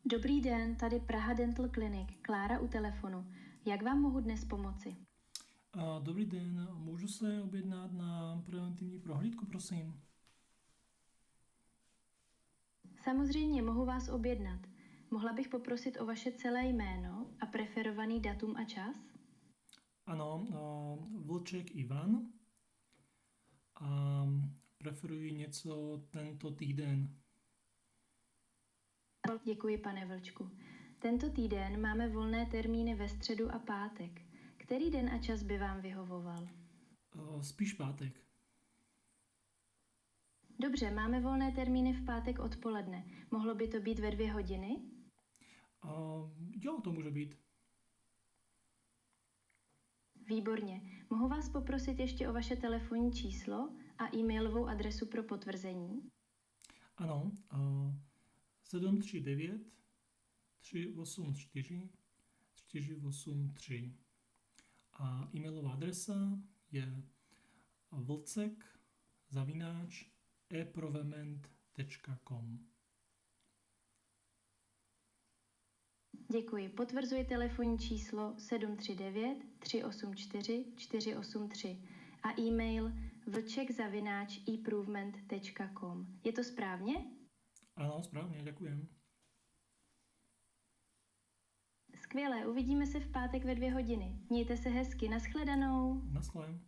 Dobrý den, tady Praha Dental Clinic, Klára u telefonu. Jak vám mohu dnes pomoci? Dobrý den, můžu se objednat na preventivní prohlídku, prosím? Samozřejmě mohu vás objednat. Mohla bych poprosit o vaše celé jméno a preferovaný datum a čas? Ano, Vlček Ivan a preferuji něco tento týden. Děkuji, pane Vlčku. Tento týden máme volné termíny ve středu a pátek. Který den a čas by vám vyhovoval? Spíš pátek. Dobře, máme volné termíny v pátek odpoledne. Mohlo by to být ve 2 hodiny? Jo, to může být. Výborně. Mohu vás poprosit ještě o vaše telefonní číslo a e-mailovou adresu pro potvrzení? Ano, 739 384 483 a e-mailová adresa je vlcek@eprovement.com. Děkuji. Potvrzuji telefonní číslo 739 384 483 a e-mail vlček@eprovement.com. Je to správně? Ano, správně, děkujem. Skvělé, uvidíme se v pátek ve 2 hodiny. Mějte se hezky, nashledanou. Naschle.